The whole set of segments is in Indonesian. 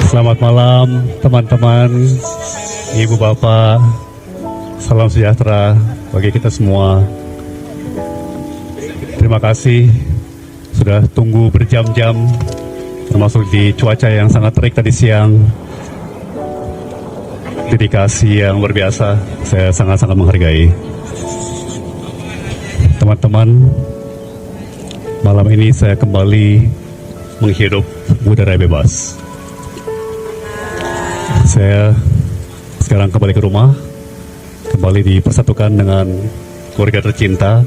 Selamat malam teman-teman, ibu bapak, salam sejahtera bagi kita semua. Terima kasih sudah tunggu berjam-jam, termasuk di cuaca yang sangat terik tadi siang. Dedikasi yang luar biasa, saya sangat-sangat menghargai. Teman-teman, malam ini saya kembali menghirup udara bebas. Saya sekarang kembali ke rumah, kembali dipersatukan dengan keluarga tercinta,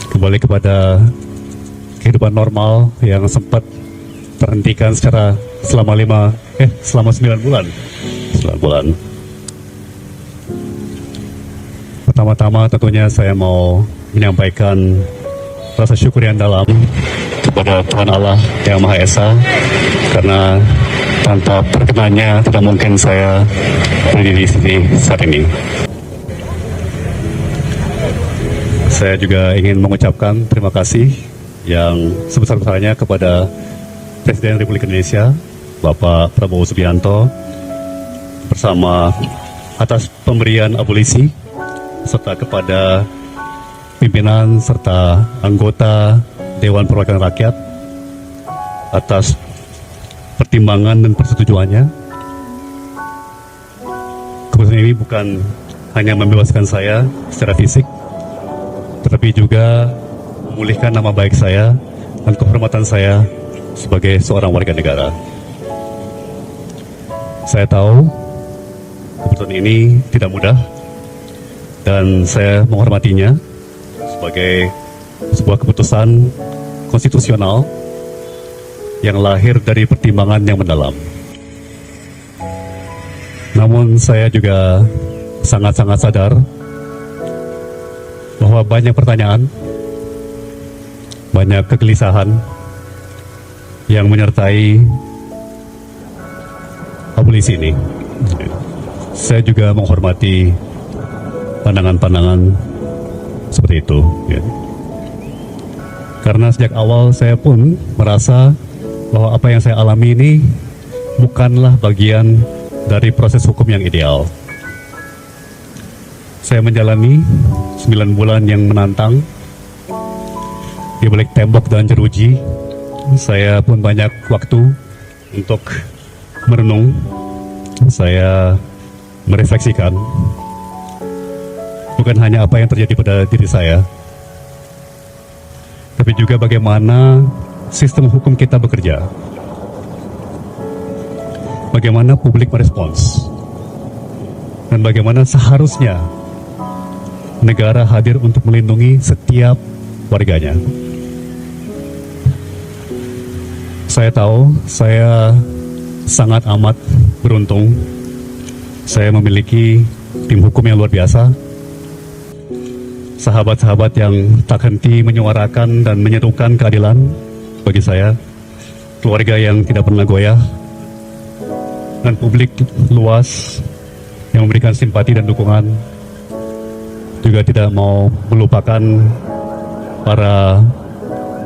kembali kepada kehidupan normal yang sempat terhentikan secara selama 9 bulan. 9 bulan. Pertama-tama tentunya saya mau menyampaikan rasa syukur yang dalam kepada Tuhan Allah Yang Maha Esa, karena tanpa perkenannya tidak mungkin saya berdiri di sini saat ini. Saya juga ingin mengucapkan terima kasih yang sebesar-besarnya kepada Presiden Republik Indonesia, Bapak Prabowo Subianto, bersama atas pemberian abolisi, serta kepada pimpinan serta anggota Dewan Perwakilan Rakyat atas pertimbangan dan persetujuannya. Keputusan ini bukan hanya membebaskan saya secara fisik, tetapi juga memulihkan nama baik saya dan kehormatan saya sebagai seorang warga negara. Saya tahu keputusan ini tidak mudah dan saya menghormatinya sebagai sebuah keputusan konstitusional yang lahir dari pertimbangan yang mendalam. Namun saya juga sangat-sangat sadar bahwa banyak pertanyaan, banyak kegelisahan yang menyertai abolisi ini. Saya juga menghormati pandangan-pandangan seperti itu. Karena sejak awal saya pun merasa bahwa apa yang saya alami ini bukanlah bagian dari proses hukum yang ideal. Saya menjalani 9 bulan yang menantang di balik tembok dan jeruji. Saya pun banyak waktu untuk merenung. Saya merefleksikan bukan hanya apa yang terjadi pada diri saya, tapi juga bagaimana sistem hukum kita bekerja. Bagaimana publik merespons. Dan bagaimana seharusnya negara hadir untuk melindungi setiap warganya. Saya tahu saya sangat amat beruntung. Saya memiliki tim hukum yang luar biasa. Sahabat-sahabat yang tak henti menyuarakan dan menyerukan keadilan bagi saya, keluarga yang tidak pernah goyah, dan publik luas yang memberikan simpati dan dukungan. Juga tidak mau melupakan para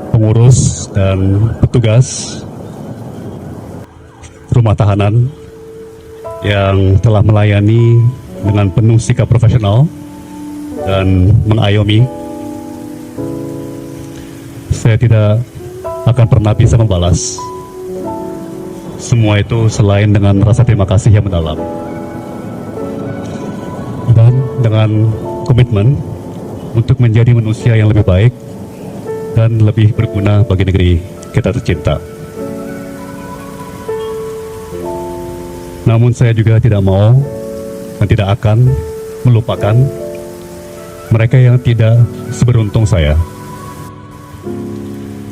pengurus dan petugas rumah tahanan yang telah melayani dengan penuh sikap profesional dan mengayomi. Saya tidak akan pernah bisa membalas semua itu selain dengan rasa terima kasih yang mendalam dan dengan komitmen untuk menjadi manusia yang lebih baik dan lebih berguna bagi negeri kita tercinta. Namun saya juga tidak mau dan tidak akan melupakan mereka yang tidak seberuntung saya.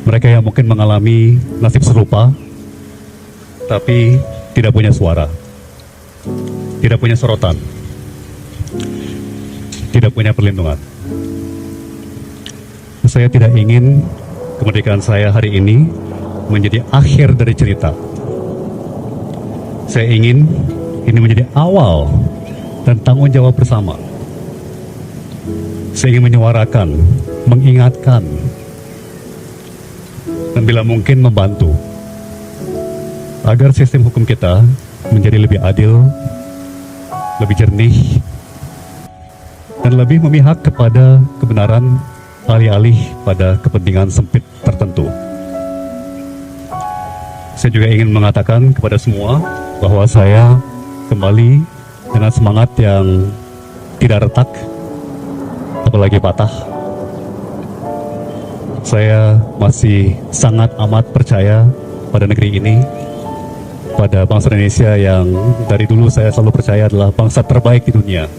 Mereka yang mungkin mengalami nasib serupa, tapi tidak punya suara, tidak punya sorotan, tidak punya perlindungan. Saya tidak ingin kemerdekaan saya hari ini menjadi akhir dari cerita. Saya ingin ini menjadi awal dan tanggung jawab bersama. Saya ingin menyuarakan, mengingatkan, dan bila mungkin membantu agar sistem hukum kita menjadi lebih adil, lebih jernih, dan lebih memihak kepada kebenaran alih-alih pada kepentingan sempit tertentu. Saya juga ingin mengatakan kepada semua bahwa saya kembali dengan semangat yang tidak retak, apalagi patah. Saya masih sangat amat percaya pada negeri ini, pada bangsa Indonesia yang dari dulu saya selalu percaya adalah bangsa terbaik di dunia.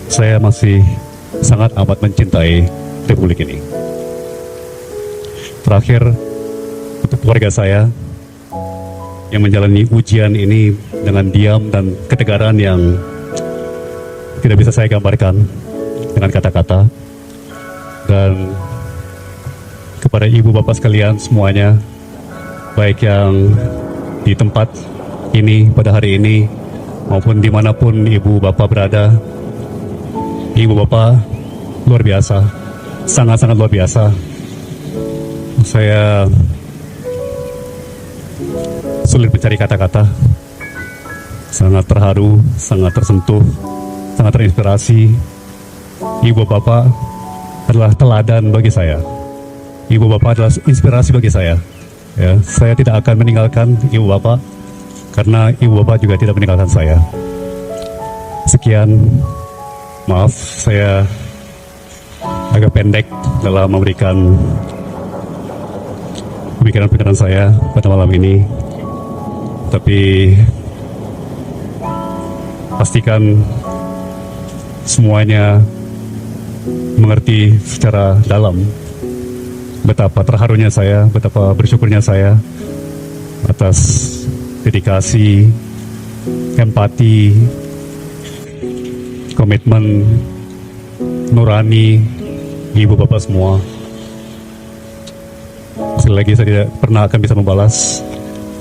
Saya masih sangat amat mencintai Republik ini. Terakhir, untuk keluarga saya yang menjalani ujian ini dengan diam dan ketegaran yang tidak bisa saya gambarkan dengan kata-kata, dan kepada ibu bapak sekalian semuanya, baik yang di tempat ini pada hari ini maupun dimanapun ibu bapak berada, ibu bapak luar biasa, sangat-sangat luar biasa. Saya sulit mencari kata-kata, sangat terharu, sangat tersentuh, sangat terinspirasi. Ibu bapak adalah teladan bagi saya. Ibu bapak adalah inspirasi bagi saya. Ya, saya tidak akan meninggalkan ibu bapak karena ibu bapak juga tidak meninggalkan saya. Sekian, maaf saya agak pendek dalam memberikan pemikiran-pemikiran saya pada malam ini. Tapi pastikan semuanya mengerti secara dalam betapa terharunya saya, betapa bersyukurnya saya atas dedikasi, empati, komitmen nurani ibu bapak semua. Sekali lagi saya tidak pernah akan bisa membalas,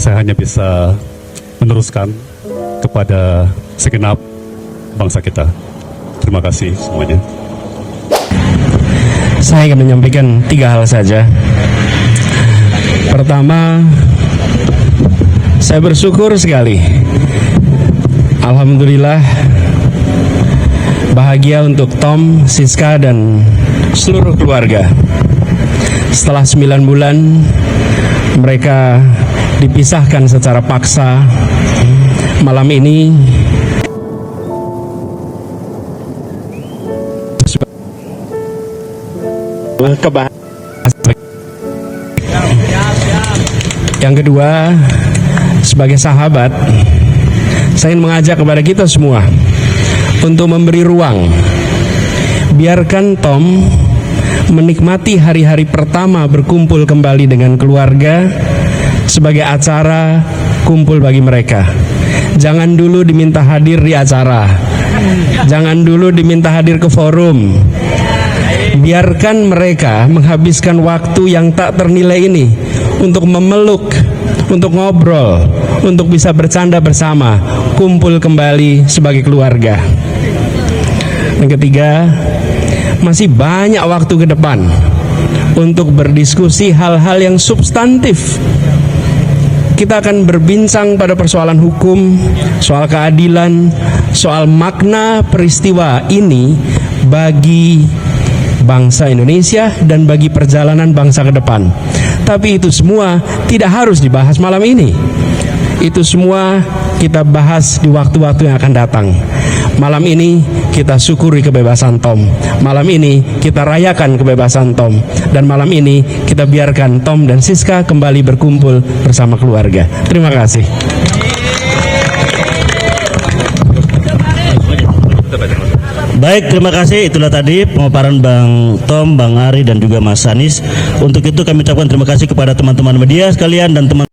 saya hanya bisa meneruskan kepada segenap bangsa kita. Terima kasih semuanya. Saya akan menyampaikan 3 hal saja. Pertama, saya bersyukur sekali. Alhamdulillah, bahagia untuk Tom, Siska, dan seluruh keluarga. Setelah 9 bulan, mereka dipisahkan secara paksa. Malam ini yang kedua, sebagai sahabat, saya ingin mengajak kepada kita semua untuk memberi ruang. Biarkan Tom menikmati hari-hari pertama berkumpul kembali dengan keluarga sebagai acara kumpul bagi mereka. Jangan dulu diminta hadir di acara, jangan dulu diminta hadir ke forum. Biarkan mereka menghabiskan waktu yang tak ternilai ini untuk memeluk, untuk ngobrol, untuk bisa bercanda bersama, kumpul kembali sebagai keluarga. Yang ketiga, masih banyak waktu ke depan untuk berdiskusi hal-hal yang substantif. Kita akan berbincang pada persoalan hukum, soal keadilan, soal makna peristiwa ini bagi bangsa Indonesia dan bagi perjalanan bangsa ke depan. Tapi itu semua tidak harus dibahas malam ini. Itu semua kita bahas di waktu-waktu yang akan datang. Malam ini kita syukuri kebebasan Tom. Malam ini kita rayakan kebebasan Tom. Dan malam ini kita biarkan Tom dan Siska kembali berkumpul bersama keluarga. Terima kasih. Baik, terima kasih. Itulah tadi pemaparan Bang Tom, Bang Ari, dan juga Mas Anis. Untuk itu kami ucapkan terima kasih kepada teman-teman media sekalian dan teman